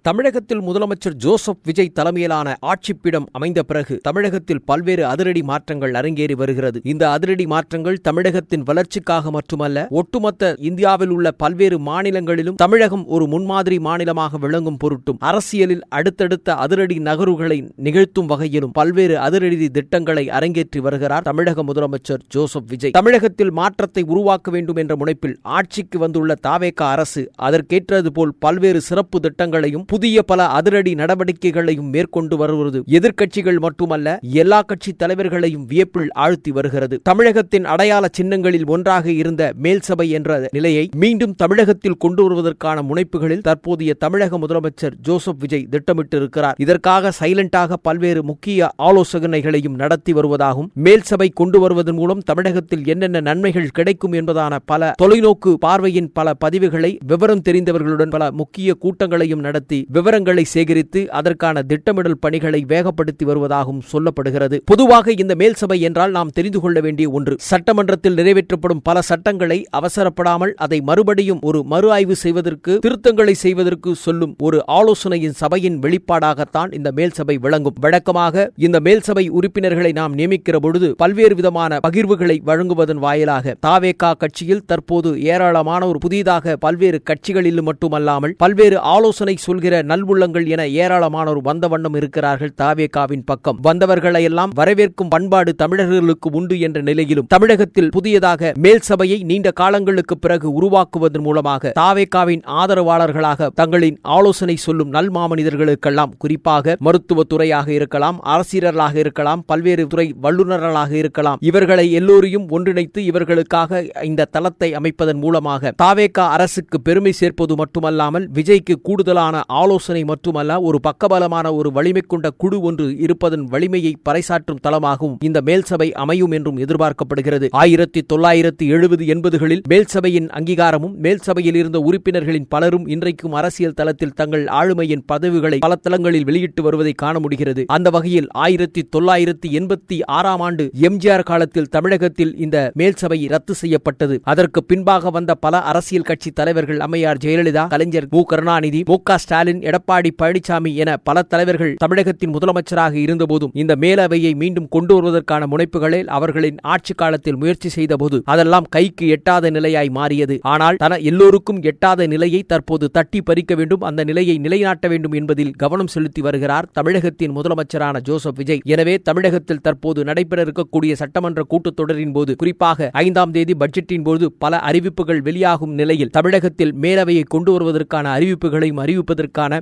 தமிழகத்தில் முதலமைச்சர் ஜோசப் விஜய் தலைமையிலான ஆட்சிப்பிடம் அமைந்த பிறகு தமிழகத்தில் பல்வேறு அதிரடி மாற்றங்கள் அரங்கேறி வருகிறது. இந்த அதிரடி மாற்றங்கள் தமிழகத்தின் வளர்ச்சிக்காக மட்டுமல்ல, ஒட்டுமொத்த இந்தியாவில் உள்ள பல்வேறு மாநிலங்களிலும் தமிழகம் ஒரு முன்மாதிரி மாநிலமாக விளங்கும் பொருட்டும், அரசியலில் அடுத்தடுத்த அதிரடி நகர்வுகளை நிகழ்த்தும் வகையிலும் பல்வேறு அதிரடி திட்டங்களை அரங்கேற்றி வருகிறார் தமிழக முதலமைச்சர் ஜோசப் விஜய். தமிழகத்தில் மாற்றத்தை உருவாக்க வேண்டும் என்ற முனைப்பில் ஆட்சிக்கு வந்துள்ள தாவேக அரசு அதற்கேற்றது போல் பல்வேறு சிறப்பு திட்டங்களையும் புதிய பல அதிரடி நடவடிக்கைகளையும் மேற்கொண்டு வருவது எதிர்க்கட்சிகள் மட்டுமல்ல, எல்லா கட்சி தலைவர்களையும் வியப்பில் ஆழ்த்தி வருகிறது. தமிழகத்தின் அடையாள சின்னங்களில் ஒன்றாக இருந்த மேல்சபை என்ற நிலையை மீண்டும் தமிழகத்தில் கொண்டு வருவதற்கான முனைப்புகளில் தற்போதைய தமிழக முதலமைச்சர் ஜோசப் விஜய் திட்டமிட்டிருக்கிறார். இதற்காக சைலண்டாக பல்வேறு முக்கிய ஆலோசனைகளையும் நடத்தி வருவதாகவும், மேல்சபை கொண்டு வருவதன் மூலம் தமிழகத்தில் என்னென்ன நன்மைகள் கிடைக்கும் என்பதான பல தொலைநோக்கு பார்வையின் பல பதிவுகளை விவரம் தெரிந்தவர்களுடன் பல முக்கிய கூட்டங்களையும் நடத்தி விவரங்களை சேகரித்து அதற்கான திட்டமிடல் பணிகளை வேகப்படுத்தி வருவதாகவும் சொல்லப்படுகிறது. பொதுவாக இந்த மேல்சபை என்றால் நாம் தெரிந்து கொள்ள வேண்டிய ஒன்று, சட்டமன்றத்தில் நிறைவேற்றப்படும் பல சட்டங்களை அவசரப்படாமல் அதை மறுபடியும் ஒரு மறு ஆய்வு செய்வதற்கு, திருத்தங்களை செய்வதற்கு சொல்லும் ஒரு ஆலோசனையின் சபையின் வெளிப்பாடாகத்தான் இந்த மேல்சபை விளங்கும். வழக்கமாக இந்த மேல்சபை உறுப்பினர்களை நாம் நியமிக்கிற பொழுது பல்வேறு விதமான பகிர்வுகளை வழங்குவதன் வாயிலாக தாவேகா கட்சியில் தற்போது ஏராளமான ஒரு புதிதாக பல்வேறு கட்சிகளில் மட்டுமல்லாமல் பல்வேறு ஆலோசனை சொல்கிற நல்வுள்ளங்கள் என ஏராளமானோர் வந்த வண்ணம் இருக்கிறார்கள். தாவேகாவின் பக்கம் வந்தவர்களை எல்லாம் வரவேற்கும் பண்பாடு தமிழர்களுக்கு உண்டு என்ற நிலையிலும் தமிழகத்தில் புதியதாக மேல் சபையை நீண்ட காலங்களுக்கு பிறகு உருவாக்குவதன் மூலமாக தாவேகாவின் ஆதரவாளர்களாக தங்களின் ஆலோசனை சொல்லும் நல்மாமனிதர்களுக்கெல்லாம், குறிப்பாக மருத்துவத்துறையாக இருக்கலாம், அரசியலாக இருக்கலாம், பல்வேறு துறை வல்லுநர்களாக இருக்கலாம், இவர்களை எல்லோரையும் ஒன்றிணைத்து இவர்களுக்காக இந்த தளத்தை அமைப்பதன் மூலமாக தாவேகா அரசுக்கு பெருமை சேர்ப்பது மட்டுமல்லாமல் விஜய்க்கு கூடுதலான ஆலோசனை மட்டுமல்ல, ஒரு பக்கபலமான ஒரு வலிமை கொண்ட குழு ஒன்று இருப்பதன் வலிமையை பறைசாற்றும் தளமாகவும் இந்த மேல்சபை அமையும் என்றும் எதிர்பார்க்கப்படுகிறது. 1970-80களில் மேல்சபையின் அங்கீகாரமும் மேல்சபையில் இருந்த உறுப்பினர்களின் பலரும் இன்றைக்கும் அரசியல் தளத்தில் தங்கள் ஆளுமையின் பதவிகளை பல தளங்களில் வெளியிட்டு வருவதை காண முடிகிறது. அந்த வகையில் 1986ஆம் ஆண்டு எம்ஜிஆர் காலத்தில் தமிழகத்தில் இந்த மேல்சபை ரத்து செய்யப்பட்டது. அதற்கு பின்பாக வந்த பல அரசியல் கட்சி தலைவர்கள், அம்மையார் ஜெயலலிதா, கலைஞர் மு. கருணாநிதி, மு. க. ஸ்டாலின், எடப்பாடி பழனிசாமி என பல தலைவர்கள் தமிழகத்தின் முதலமைச்சராக இருந்தபோதும் இந்த மேலவையை மீண்டும் கொண்டு வருவதற்கான முனைப்புகளில் அவர்களின் ஆட்சி காலத்தில் முயற்சி செய்தபோது அதெல்லாம் கைக்கு எட்டாத நிலையாய் மாறியது. ஆனால் எல்லோருக்கும் எட்டாத நிலையை தற்போது தட்டி பறிக்க வேண்டும், அந்த நிலையை நிலைநாட்ட வேண்டும் என்பதில் கவனம் செலுத்தி வருகிறார் தமிழகத்தின் முதலமைச்சரான ஜோசப் விஜய். எனவே தமிழகத்தில் தற்போது நடைபெற இருக்கக்கூடிய சட்டமன்ற கூட்டத்தொடரின் போது, குறிப்பாக 5ஆம் தேதி பட்ஜெட்டின் போது பல அறிவிப்புகள் வெளியாகும் நிலையில் தமிழகத்தில் மேலவையை கொண்டு வருவதற்கான அறிவிப்புகளையும்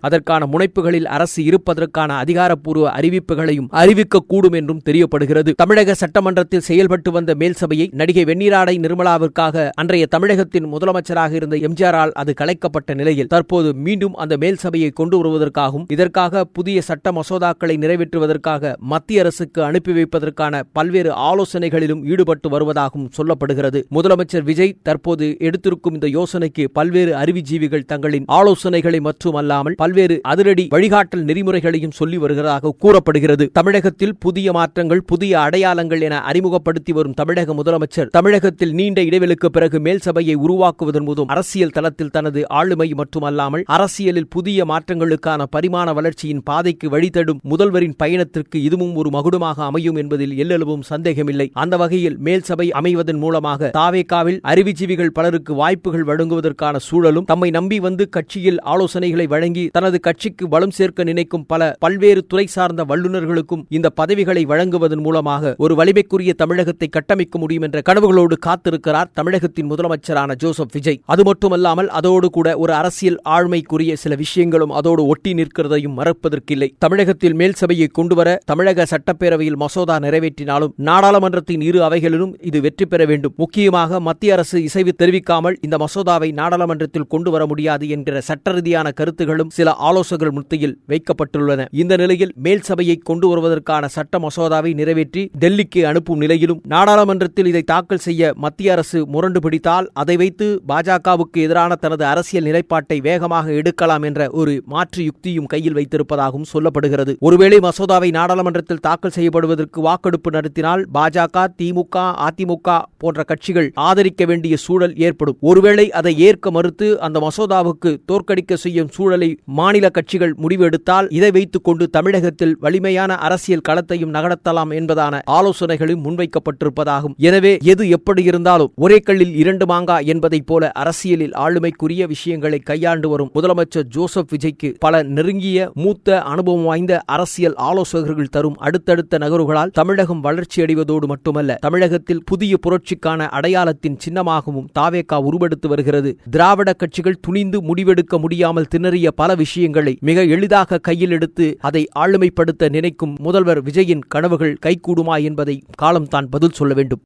அதற்கான முனைப்புகளில் அரசு இருப்பதற்கான அதிகாரப்பூர்வ அறிவிப்புகளையும் அறிவிக்கக்கூடும் என்றும் தெரியப்படுகிறது. தமிழக சட்டமன்றத்தில் செயல்பட்டு வந்த மேல்சபையை நடிகை வெண்ணிராடை நிர்மலாவிற்காக அன்றைய தமிழகத்தின் முதலமைச்சராக இருந்த எம்ஜிஆரால் அது கலைக்கப்பட்ட நிலையில் தற்போது மீண்டும் அந்த மேல்சபையை கொண்டு வருவதற்காகவும் இதற்காக புதிய சட்ட மசோதாக்களை நிறைவேற்றுவதற்காக மத்திய அரசுக்கு அனுப்பி வைப்பதற்கான பல்வேறு ஆலோசனைகளிலும் ஈடுபட்டு வருவதாகவும் சொல்லப்படுகிறது. முதலமைச்சர் விஜய் தற்போது எடுத்திருக்கும் இந்த யோசனைக்கு பல்வேறு அறிவுஜீவிகள் தங்களின் ஆலோசனைகளை மட்டுமல்லாமல் பல்வேறு அதிரடி வழிகாட்டல் நெறிமுறைகளையும் சொல்லி வருகிறதாக கூறப்படுகிறது. தமிழகத்தில் புதிய மாற்றங்கள், புதிய அடையாளங்கள் என அறிமுகப்படுத்தி வரும் தமிழக முதலமைச்சர் தமிழகத்தில் நீண்ட இடைவெளிக்கு பிறகு மேல்சபையை உருவாக்குவதன் மூலம் அரசியல் தளத்தில் தனது ஆளுமை மட்டுமல்லாமல் அரசியலில் புதிய மாற்றங்களுக்கான பரிமாண வளர்ச்சியின் பாதைக்கு வழிதடும் முதல்வரின் பயணத்திற்கு இதுவும் ஒரு மகுடமாக அமையும் என்பதில் எல்லளவும் சந்தேகமில்லை. அந்த வகையில் மேல்சபை அமைவதன் மூலமாக தாவேகாவில் அறிவுஜீவிகள் பலருக்கு வாய்ப்புகள் வழங்குவதற்கான சூழலும், தம்மை நம்பி வந்து கட்சியில் ஆலோசனைகளை வழங்கி தனது கட்சிக்கு பலம் சேர்க்க நினைக்கும் பல்வேறு துறை சார்ந்த வல்லுநர்களுக்கும் இந்த பதவிகளை வழங்குவதன் மூலமாக ஒரு வலிமைக்குரிய தமிழகத்தை கட்டமைக்க முடியும் என்ற கனவுகளோடு காத்திருக்கிறார் தமிழகத்தின் முதலமைச்சரான ஜோசப் விஜய். அது மட்டுமல்லாமல் அதோடு கூட ஒரு அரசியல் ஆழ்மைக்குரிய சில விஷயங்களும் அதோடு ஒட்டி நிற்கிறதையும் மறப்பதற்கில்லை. தமிழகத்தில் மேல்சபையை கொண்டுவர தமிழக சட்டப்பேரவையில் மசோதா நிறைவேற்றினாலும் நாடாளுமன்றத்தின் இரு அவைகளிலும் இது வெற்றி பெற வேண்டும். முக்கியமாக மத்திய அரசு இசைவு தெரிவிக்காமல் இந்த மசோதாவை நாடாளுமன்றத்தில் கொண்டு வர முடியாது என்கிற சட்ட ரீதியான கருத்துகளும் சில ஆலோசகர்கள் மத்தியில் வைக்கப்பட்டுள்ளன. இந்த நிலையில் மேல் சபையை கொண்டு வருவதற்கான சட்ட மசோதாவை நிறைவேற்றி டெல்லிக்கு அனுப்பும் நிலையிலும் நாடாளுமன்றத்தில் இதை தாக்கல் செய்ய மத்திய அரசு முரண்டு பிடித்தால் அதை வைத்து பாஜகவுக்கு எதிரான தனது அரசியல் நிலைப்பாட்டை வேகமாக எடுக்கலாம் என்ற ஒரு மாற்று யுக்தியும் கையில் வைத்திருப்பதாகவும் சொல்லப்படுகிறது. ஒருவேளை மசோதாவை நாடாளுமன்றத்தில் தாக்கல் செய்யப்படுவதற்கு வாக்கெடுப்பு நடத்தினால் பாஜக, திமுக, அதிமுக போன்ற கட்சிகள் ஆதரிக்க வேண்டிய சூழல் ஏற்படும். ஒருவேளை அதை ஏற்க மறுத்து அந்த மசோதாவுக்கு தோற்கடிக்க செய்யும் சூழலை மாநில கட்சிகள் முடிவு எடுத்தால் இதை வைத்துக் கொண்டு தமிழகத்தில் வலிமையான அரசியல் களத்தையும் நகர்த்தலாம் என்பதான ஆலோசனைகளும் முன்வைக்கப்பட்டிருப்பதாகும். எனவே எது எப்படி இருந்தாலும் ஒரே கல்லில் இரண்டு மாங்கா என்பதைப் போல அரசியலில் ஆளுமைக்குரிய விஷயங்களை கையாண்டு வரும் முதலமைச்சர் ஜோசப் விஜய்க்கு பல நெருங்கிய மூத்த அனுபவம் வாய்ந்த அரசியல் ஆலோசகர்கள் தரும் அடுத்தடுத்த நகர்வுகளால் தமிழகம் வளர்ச்சியடைவதோடு மட்டுமல்ல, தமிழகத்தில் புதிய புரட்சிக்கான அடையாளத்தின் சின்னமாகவும் தாவேகா உருவெடுத்து வருகிறது. திராவிட கட்சிகள் துணிந்து முடிவெடுக்க முடியாமல் திணறிய பல விஷயங்களை மிக எளிதாக கையில் எடுத்து அதை ஆளுமைப்படுத்த நினைக்கும் முதல்வர் விஜயின் கனவுகள் கைகூடுமா என்பதை காலம்தான் பதில் சொல்ல வேண்டும்.